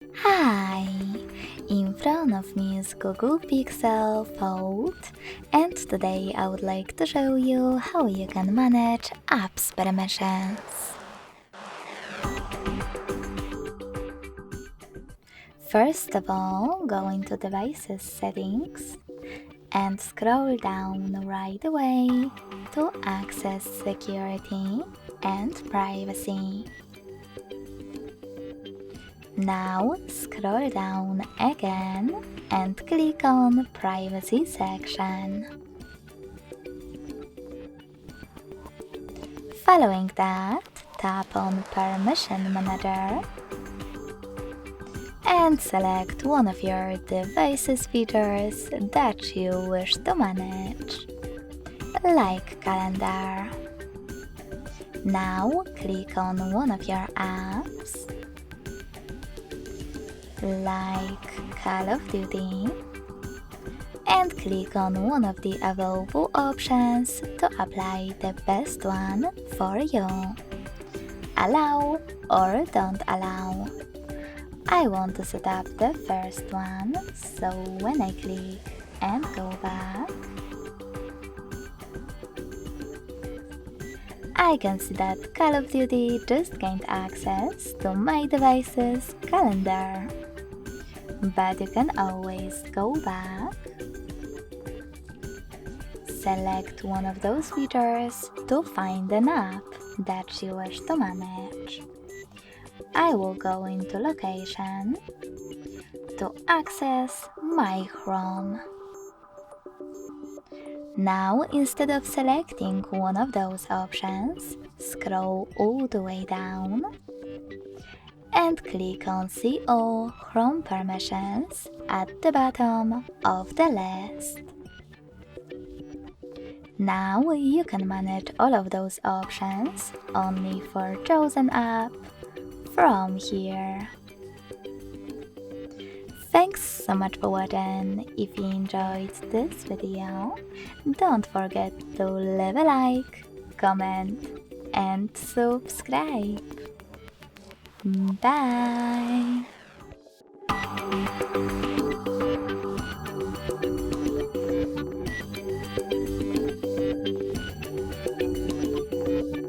Hi! In front of me is Google Pixel Fold, and today I would like to show you how you can manage apps permissions. First of all, go into Devices Settings and scroll down right away to access Security and Privacy. Now scroll down again and click on Privacy section. Following that, tap on Permission Manager and select one of your device's features that you wish to manage, like Calendar. Now click on one of your apps, like Call of Duty, and click on one of the available options to apply the best one for you. Allow or don't allow. I want to set up the first one, so when I click and go back, I can see that Call of Duty just gained access to my device's calendar. But you can always go back, select one of those features to find an app that you wish to manage. I will go into Location to access my Chrome. Now, instead of selecting one of those options, scroll all the way down and click on See All Chrome Permissions at the bottom of the list. Now you can manage all of those options only for chosen app from here. Thanks so much for watching. If you enjoyed this video, don't forget to leave a like, comment and subscribe. Bye!